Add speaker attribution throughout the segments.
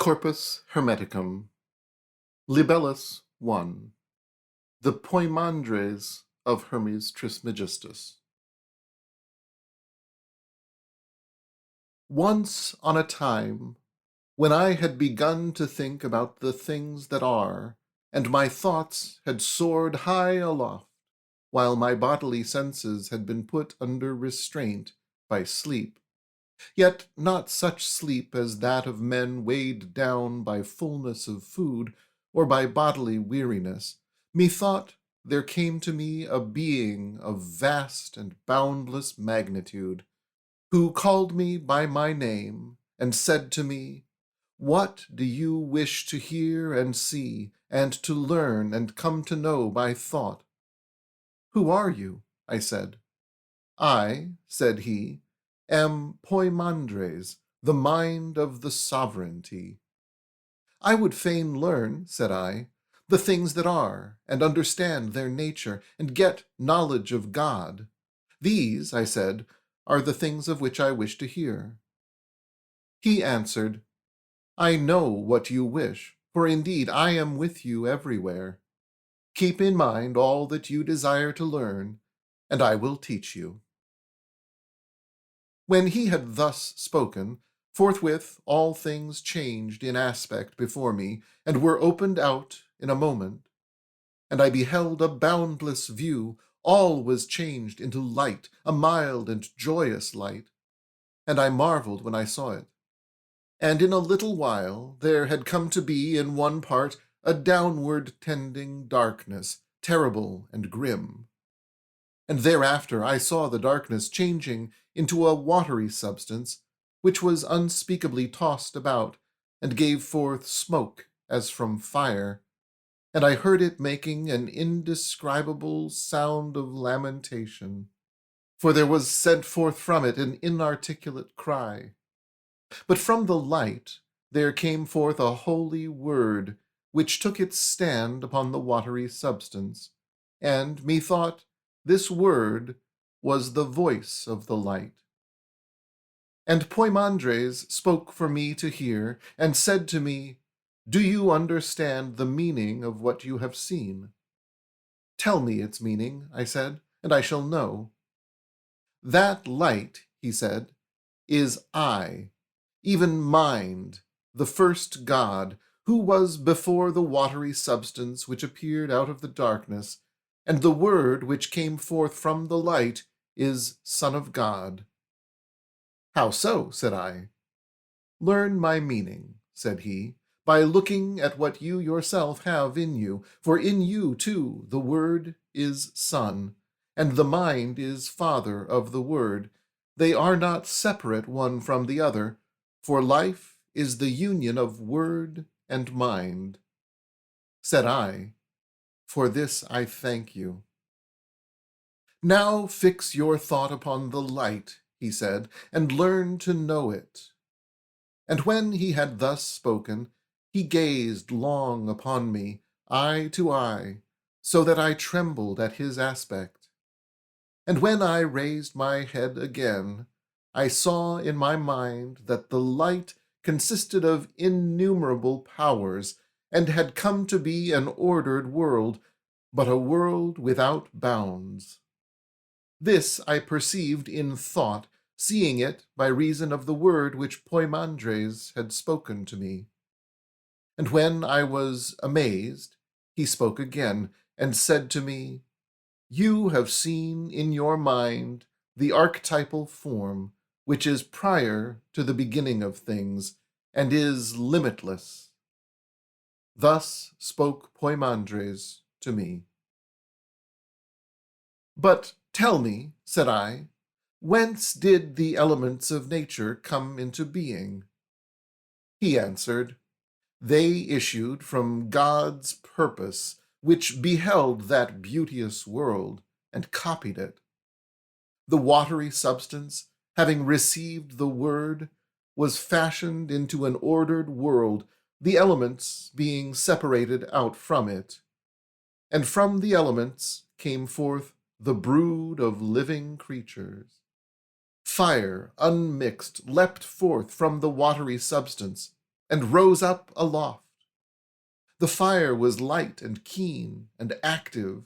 Speaker 1: Corpus Hermeticum, Libellus 1, the Poimandres of Hermes Trismegistus. Once on a time, when I had begun to think about the things that are, and my thoughts had soared high aloft, while my bodily senses had been put under restraint by sleep, yet not such sleep as that of men weighed down by fullness of food or by bodily weariness, methought there came to me a being of vast and boundless magnitude, who called me by my name and said to me, "What do you wish to hear and see, and to learn and come to know by thought?" "Who are you?" I said. "I," said he, "am Poimandres, the mind of the sovereignty." "I would fain learn," said I, "the things that are, and understand their nature, and get knowledge of God. These," I said, "are the things of which I wish to hear." He answered, "I know what you wish, for indeed I am with you everywhere. Keep in mind all that you desire to learn, and I will teach you." When he had thus spoken, forthwith all things changed in aspect before me, and were opened out in a moment. And I beheld a boundless view. All was changed into light, a mild and joyous light. And I marveled when I saw it. And in a little while there had come to be in one part a downward tending darkness, terrible and grim. And thereafter I saw the darkness changing into a watery substance, which was unspeakably tossed about, and gave forth smoke as from fire, and I heard it making an indescribable sound of lamentation, for there was sent forth from it an inarticulate cry. But from the light there came forth a holy word, which took its stand upon the watery substance, and methought this word was the voice of the light. And Poimandres spoke for me to hear, and said to me, "Do you understand the meaning of what you have seen?" "Tell me its meaning," I said, "and I shall know." "That light," he said, "is I, even mind, the first God, who was before the watery substance which appeared out of the darkness, and the word which came forth from the light is Son of God." "How so?" said I. "Learn my meaning," said he, "by looking at what you yourself have in you, for in you, too, the Word is Son, and the mind is Father of the Word. They are not separate one from the other, for life is the union of word and mind." Said I, "For this I thank you." "Now fix your thought upon the light," he said, "and learn to know it." And when he had thus spoken, he gazed long upon me, eye to eye, so that I trembled at his aspect. And when I raised my head again, I saw in my mind that the light consisted of innumerable powers, and had come to be an ordered world, but a world without bounds. This I perceived in thought, seeing it by reason of the word which Poimandres had spoken to me. And when I was amazed, he spoke again, and said to me, "You have seen in your mind the archetypal form, which is prior to the beginning of things, and is limitless." Thus spoke Poimandres to me. "But tell me," said I, "whence did the elements of nature come into being?" He answered, "They issued from God's purpose, which beheld that beauteous world, and copied it. The watery substance, having received the word, was fashioned into an ordered world, the elements being separated out from it. And from the elements came forth the brood of living creatures. Fire, unmixed, leapt forth from the watery substance, and rose up aloft. The fire was light and keen and active,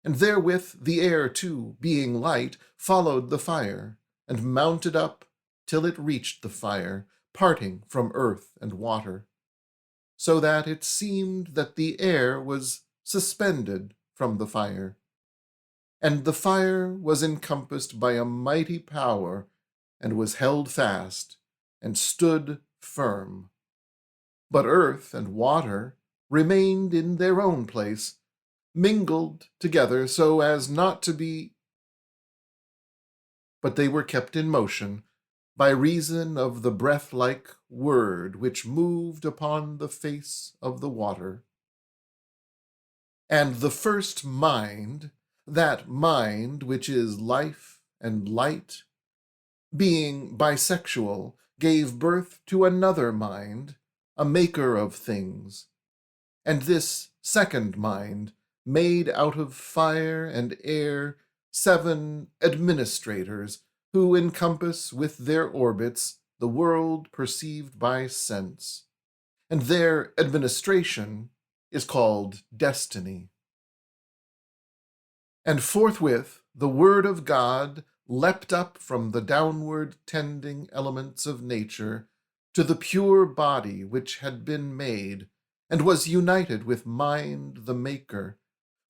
Speaker 1: and therewith the air too, being light, followed the fire, and mounted up till it reached the fire, parting from earth and water, so that it seemed that the air was suspended from the fire. And the fire was encompassed by a mighty power, and was held fast, and stood firm. But earth and water remained in their own place, mingled together so as not to be, but they were kept in motion by reason of the breath-like word which moved upon the face of the water. And the first mind, that mind which is life and light, being bisexual, gave birth to another mind, a maker of things. And this second mind made out of fire and air 7 administrators, who encompass with their orbits the world perceived by sense, and their administration is called destiny. And forthwith the word of God leapt up from the downward tending elements of nature to the pure body which had been made, and was united with mind the maker,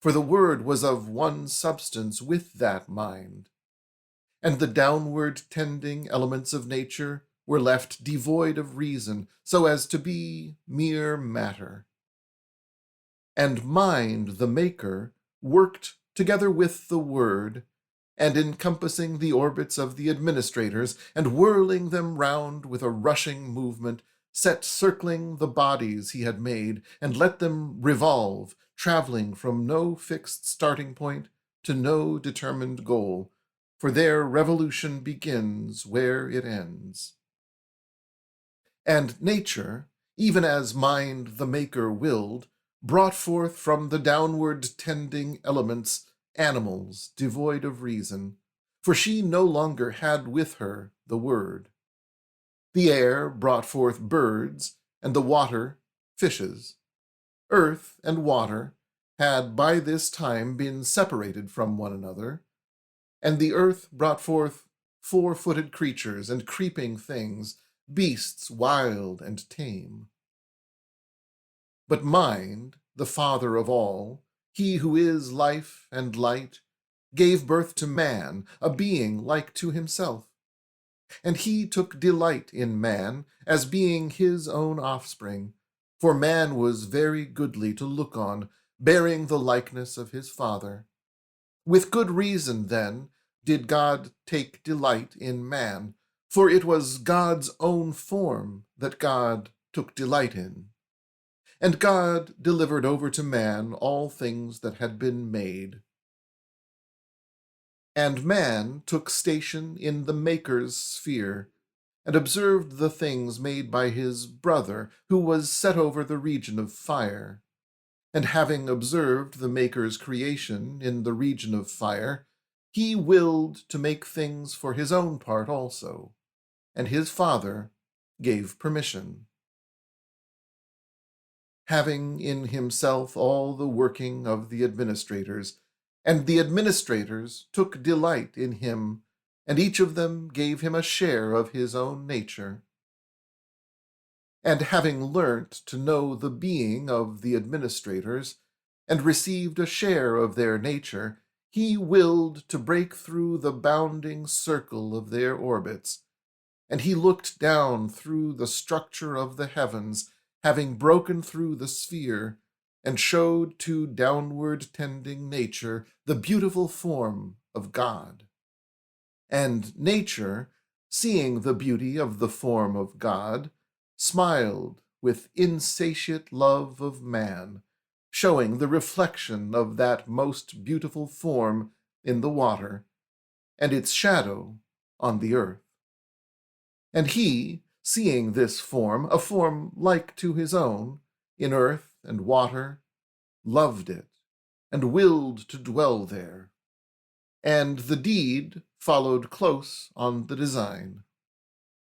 Speaker 1: for the word was of one substance with that mind. And the downward tending elements of nature were left devoid of reason, so as to be mere matter. And mind, the maker, worked together with the word, and encompassing the orbits of the administrators, and whirling them round with a rushing movement, set circling the bodies he had made, and let them revolve, travelling from no fixed starting point to no determined goal, for their revolution begins where it ends. And nature, even as mind the maker willed, brought forth from the downward tending elements animals devoid of reason, for she no longer had with her the word. The air brought forth birds, and the water fishes. Earth and water had by this time been separated from one another, and the earth brought forth 4-footed creatures and creeping things, beasts wild and tame. But mind, the father of all, he who is life and light, gave birth to man, a being like to himself. And he took delight in man, as being his own offspring, for man was very goodly to look on, bearing the likeness of his father. With good reason, then, did God take delight in man, for it was God's own form that God took delight in. And God delivered over to man all things that had been made. And man took station in the Maker's sphere, and observed the things made by his brother, who was set over the region of fire. And having observed the Maker's creation in the region of fire, he willed to make things for his own part also, and his father gave permission. Having in himself all the working of the administrators, and the administrators took delight in him, and each of them gave him a share of his own nature. And having learnt to know the being of the administrators, and received a share of their nature, he willed to break through the bounding circle of their orbits, and he looked down through the structure of the heavens, having broken through the sphere, and showed to downward tending nature the beautiful form of God. And nature, seeing the beauty of the form of God, smiled with insatiate love of man, showing the reflection of that most beautiful form in the water, and its shadow on the earth. And he, seeing this form, a form like to his own, in earth and water, loved it, and willed to dwell there. And the deed followed close on the design.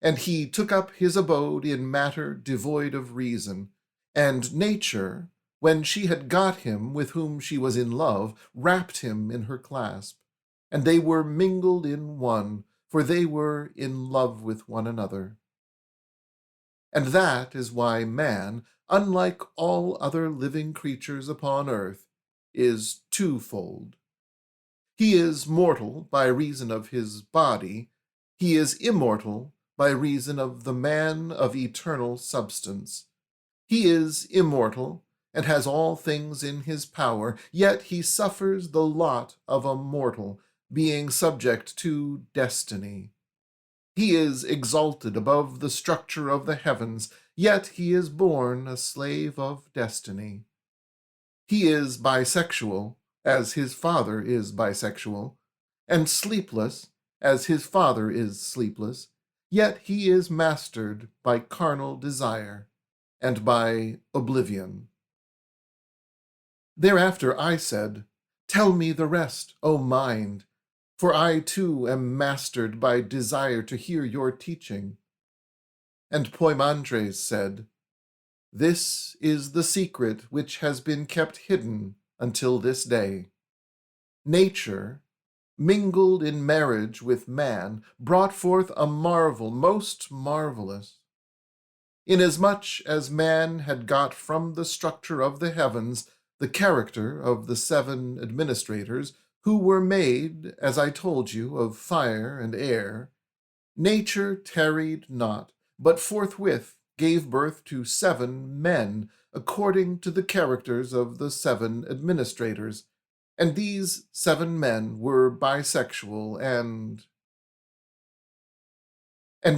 Speaker 1: And he took up his abode in matter devoid of reason, and nature, when she had got him with whom she was in love, wrapped him in her clasp, and they were mingled in one, for they were in love with one another. And that is why man, unlike all other living creatures upon earth, is twofold. He is mortal by reason of his body, he is immortal by reason of the man of eternal substance. He is immortal and has all things in his power, yet he suffers the lot of a mortal, being subject to destiny. He is exalted above the structure of the heavens, yet he is born a slave of destiny. He is bisexual, as his father is bisexual, and sleepless, as his father is sleepless, yet he is mastered by carnal desire and by oblivion. Thereafter I said, "Tell me the rest, O mind, for I too am mastered by desire to hear your teaching." And Poimandres said, "This is the secret which has been kept hidden until this day. Nature, mingled in marriage with man, brought forth a marvel most marvelous. Inasmuch as man had got from the structure of the heavens the character of the 7 administrators, who were made, as I told you, of fire and air, nature tarried not, but forthwith gave birth to 7 men, according to the characters of the 7 administrators, and these 7 men were bisexual and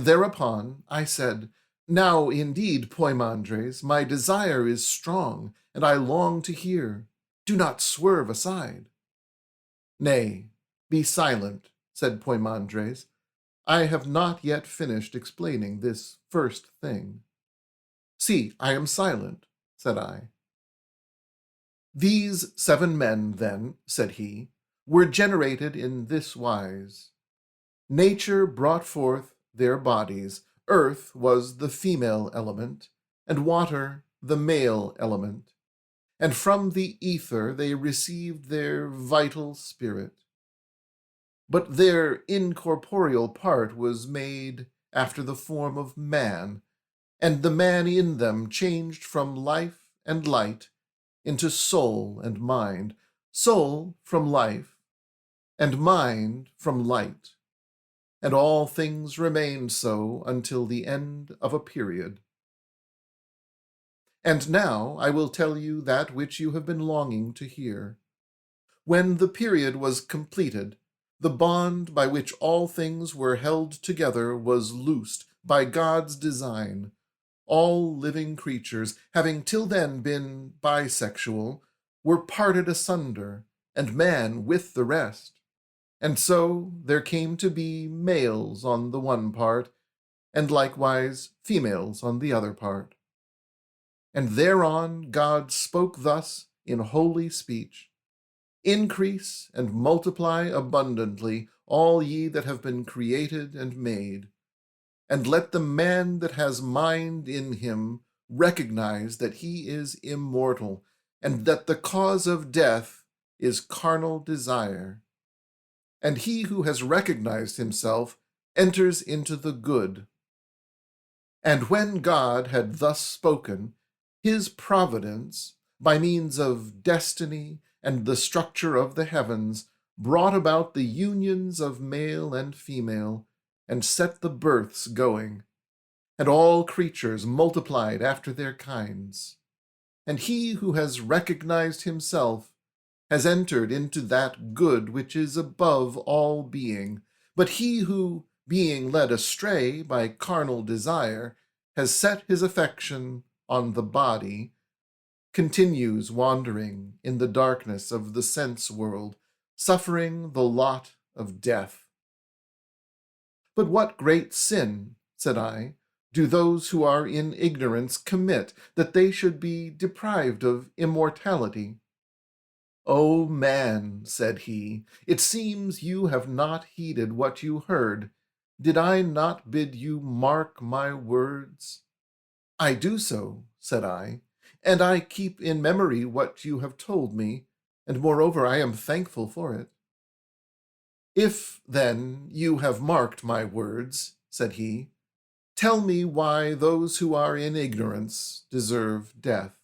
Speaker 1: thereupon I said, "Now indeed, Poimandres, my desire is strong, and I long to hear. Do not swerve aside." "Nay, be silent," said Poimandres. "I have not yet finished explaining this first thing." "See, I am silent," said I. "These 7 men, then," said he, "were generated in this wise. Nature brought forth their bodies. Earth was the female element, and water the male element. And from the ether they received their vital spirit. But their incorporeal part was made after the form of man, and the man in them changed from life and light into soul and mind, soul from life, and mind from light. And all things remained so until the end of a period. And now I will tell you that which you have been longing to hear. When the period was completed, the bond by which all things were held together was loosed by God's design. All living creatures, having till then been bisexual, were parted asunder, and man with the rest. And so there came to be males on the one part, and likewise females on the other part. And thereon God spoke thus in holy speech, "Increase and multiply abundantly, all ye that have been created and made. And let the man that has mind in him recognize that he is immortal, and that the cause of death is carnal desire. And he who has recognized himself enters into the good." And when God had thus spoken, his providence, by means of destiny and the structure of the heavens, brought about the unions of male and female, and set the births going. And all creatures multiplied after their kinds. And he who has recognized himself has entered into that good which is above all being. But he who, being led astray by carnal desire, has set his affection on the body, continues wandering in the darkness of the sense world, suffering the lot of death. "But what great sin," said I, "do those who are in ignorance commit, that they should be deprived of immortality?" "O man," said he, "it seems you have not heeded what you heard, Did I not bid you mark my words?" "I do so," said I, "and I keep in memory what you have told me, and moreover I am thankful for it." "If, then, you have marked my words," said he, "tell me why those who are in ignorance deserve death."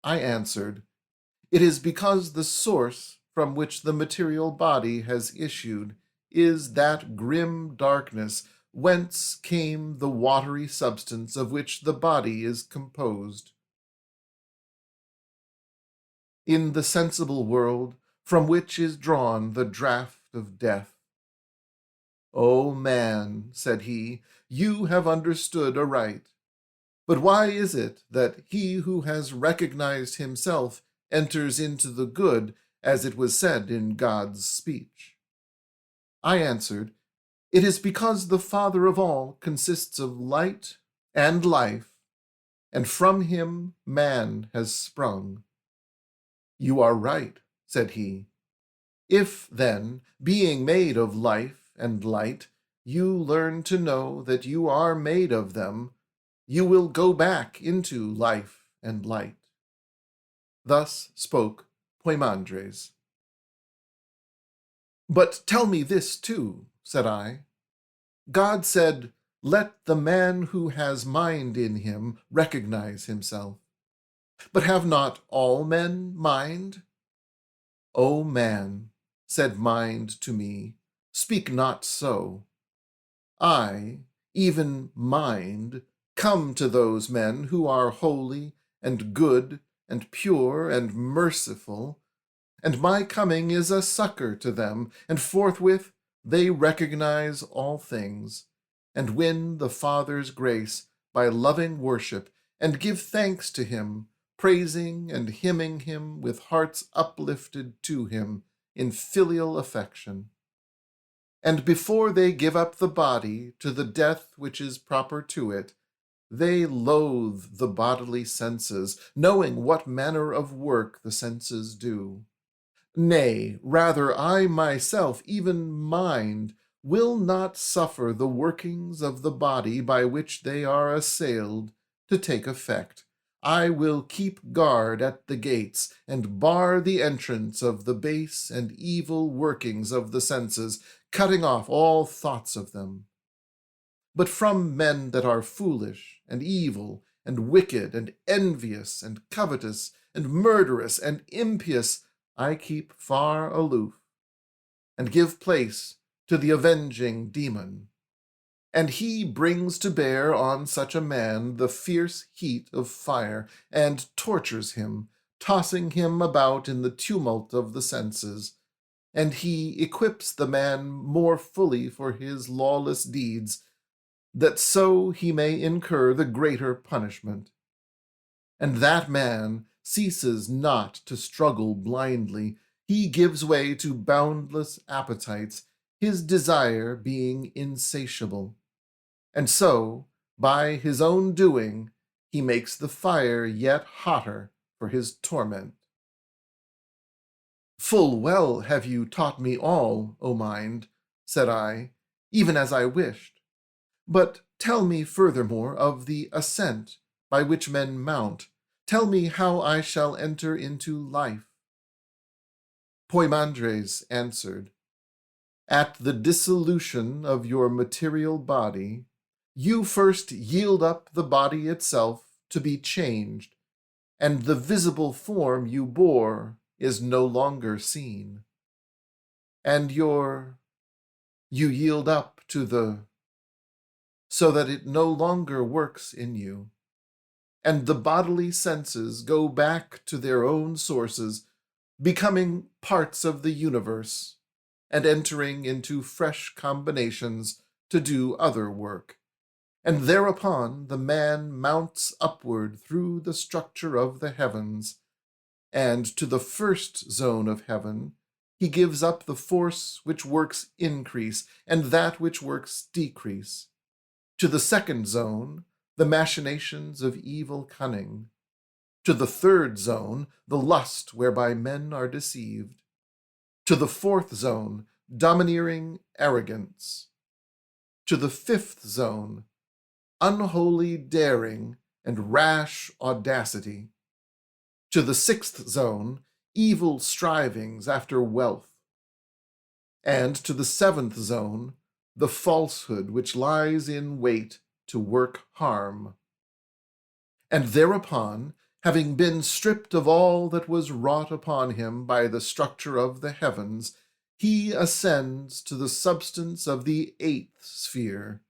Speaker 1: I answered, "It is because the source from which the material body has issued is that grim darkness whence came the watery substance of which the body is composed. In the sensible world, from which is drawn the draught of death." "O man," said he, "you have understood aright. But why is it that he who has recognized himself enters into the good, as it was said in God's speech?" I answered, "It is because the Father of all consists of light and life, and from him man has sprung." "You are right," said he. "If, then, being made of life and light, you learn to know that you are made of them, you will go back into life and light." Thus spoke Poimandres. "But tell me this too," said I. "God said, 'Let the man who has mind in him recognize himself.' But have not all men mind?" "O man," said mind to me, "speak not so. I, even mind, come to those men who are holy and good and pure and merciful, and my coming is a succor to them, and forthwith they recognize all things, and win the Father's grace by loving worship, and give thanks to him, praising and hymning him with hearts uplifted to him in filial affection. And before they give up the body to the death which is proper to it, they loathe the bodily senses, knowing what manner of work the senses do. Nay, rather, I myself, even mind, will not suffer the workings of the body by which they are assailed to take effect. I will keep guard at the gates, and bar the entrance of the base and evil workings of the senses, cutting off all thoughts of them. But from men that are foolish and evil and wicked and envious and covetous and murderous and impious, I keep far aloof, and give place to the avenging demon. And he brings to bear on such a man the fierce heat of fire, and tortures him, tossing him about in the tumult of the senses. And he equips the man more fully for his lawless deeds, that so he may incur the greater punishment. And that man ceases not to struggle blindly. He gives way to boundless appetites, his desire being insatiable. And so, by his own doing, he makes the fire yet hotter for his torment. "Full well have you taught me all, O mind," said I, "even as I wished. But tell me furthermore of the ascent by which men mount. Tell me how I shall enter into life." Poimandres answered, "At the dissolution of your material body, you first yield up the body itself to be changed, and the visible form you bore is no longer seen. And you yield up to so that it no longer works in you. And the bodily senses go back to their own sources, becoming parts of the universe, and entering into fresh combinations to do other work. And thereupon the man mounts upward through the structure of the heavens, and to the first zone of heaven he gives up the force which works increase, and that which works decrease. To the second zone, the machinations of evil cunning. To the third zone, the lust whereby men are deceived. To the fourth zone, domineering arrogance. To the fifth zone, unholy daring and rash audacity. To the sixth zone, evil strivings after wealth. And to the seventh zone, the falsehood which lies in wait to work harm. And thereupon, having been stripped of all that was wrought upon him by the structure of the heavens, he ascends to the substance of the eighth sphere,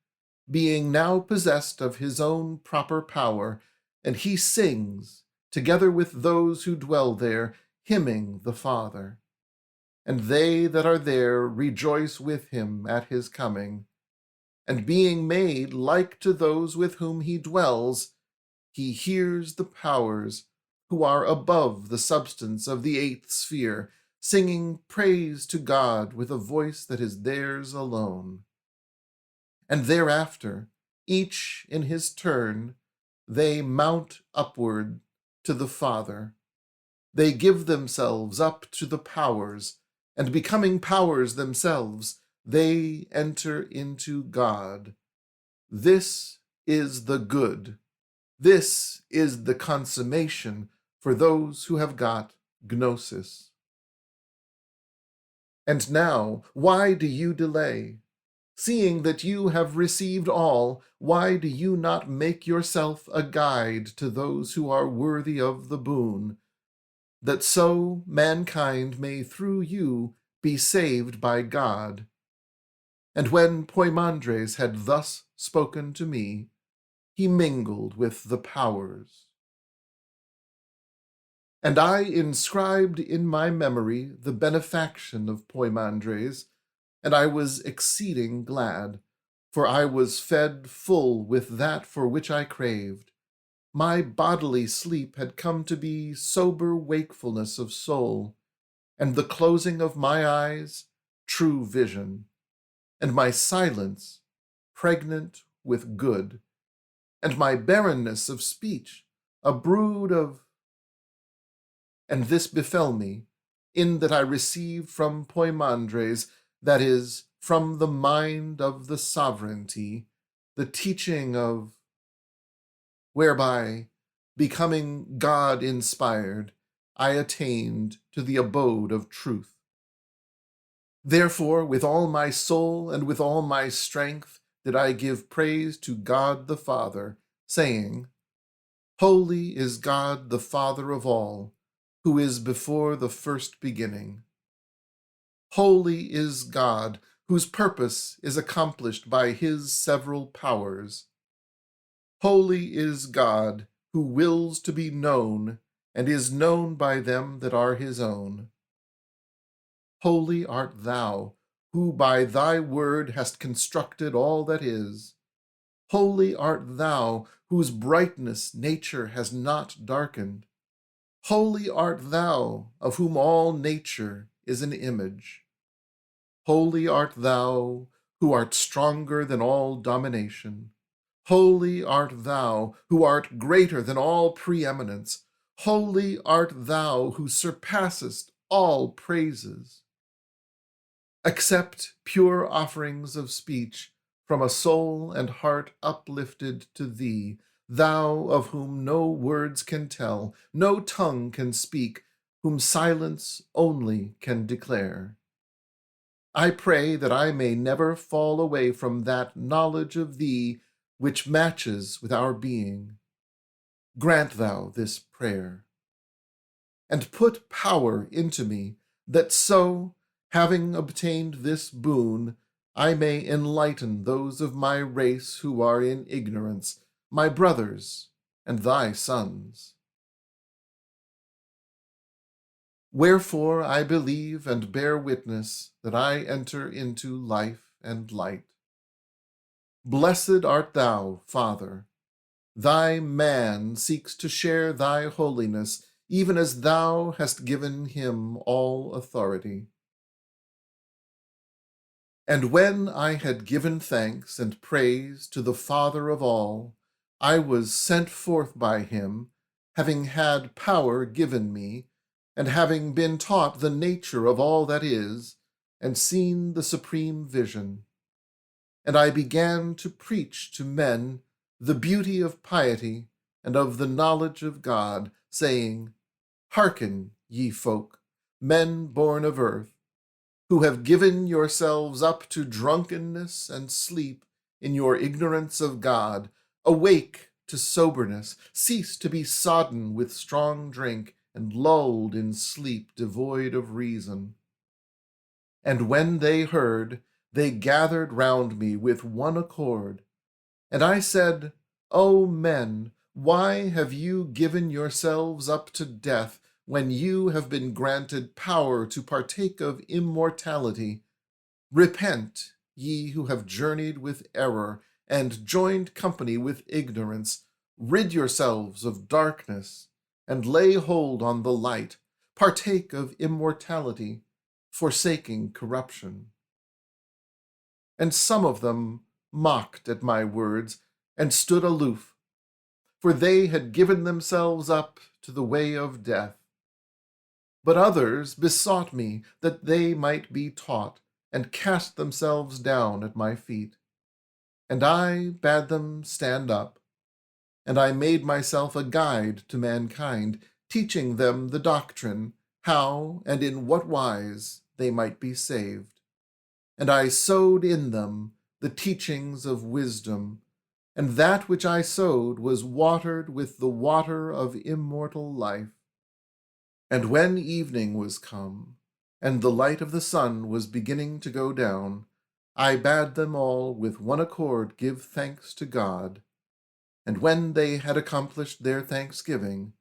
Speaker 1: being now possessed of his own proper power, and he sings, together with those who dwell there, hymning the Father. And they that are there rejoice with him at his coming. And being made like to those with whom he dwells, he hears the powers who are above the substance of the eighth sphere, singing praise to God with a voice that is theirs alone. And thereafter, each in his turn, they mount upward to the Father. They give themselves up to the powers, and becoming powers themselves, they enter into God. This is the good. This is the consummation for those who have got Gnosis. And now, why do you delay? Seeing that you have received all, why do you not make yourself a guide to those who are worthy of the boon, that so mankind may through you be saved by God? And when Poimandres had thus spoken to me, he mingled with the powers. And I inscribed in my memory the benefaction of Poimandres, and I was exceeding glad, for I was fed full with that for which I craved. My bodily sleep had come to be sober wakefulness of soul, and the closing of my eyes, true vision, and my silence, pregnant with good, and my barrenness of speech, a brood of... And this befell me, in that I received from Poimandres, that is, from the mind of the sovereignty, the teaching of, whereby, becoming God-inspired, I attained to the abode of truth. Therefore, with all my soul and with all my strength, did I give praise to God the Father, saying, Holy is God the Father of all, who is before the first beginning. Holy is God, whose purpose is accomplished by his several powers. Holy is God, who wills to be known, and is known by them that are his own. Holy art thou, who by thy word hast constructed all that is. Holy art thou, whose brightness nature has not darkened. Holy art thou, of whom all nature is an image. Holy art thou, who art stronger than all domination. Holy art thou, who art greater than all preeminence. Holy art thou, who surpassest all praises. Accept pure offerings of speech from a soul and heart uplifted to thee, thou of whom no words can tell, no tongue can speak, whom silence only can declare. I pray that I may never fall away from that knowledge of thee which matches with our being. Grant thou this prayer. And put power into me, that so, having obtained this boon, I may enlighten those of my race who are in ignorance, my brothers and thy sons. Wherefore I believe and bear witness that I enter into life and light. Blessed art thou, Father. Thy man seeks to share thy holiness, even as thou hast given him all authority. And when I had given thanks and praise to the Father of all, I was sent forth by him, having had power given me, and having been taught the nature of all that is, and seen the supreme vision. and I began to preach to men the beauty of piety and of the knowledge of God, saying, Hearken, ye folk, men born of earth, who have given yourselves up to drunkenness and sleep in your ignorance of God, awake to soberness, cease to be sodden with strong drink, and lulled in sleep devoid of reason. And when they heard, they gathered round me with one accord. And I said, O men, why have you given yourselves up to death, when you have been granted power to partake of immortality? Repent, ye who have journeyed with error, and joined company with ignorance. Rid yourselves of darkness, and lay hold on the light. Partake of immortality, forsaking corruption. And some of them mocked at my words, and stood aloof, for they had given themselves up to the way of death. But others besought me that they might be taught, and cast themselves down at my feet. And I bade them stand up, and I made myself a guide to mankind, teaching them the doctrine, how and in what wise they might be saved. And I sowed in them the teachings of wisdom, and that which I sowed was watered with the water of immortal life. And when evening was come, and the light of the sun was beginning to go down, I bade them all with one accord give thanks to God. And when they had accomplished their thanksgiving,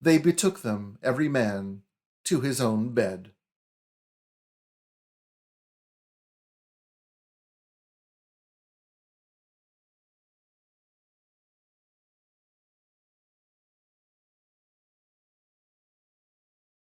Speaker 1: they betook them every man to his own bed.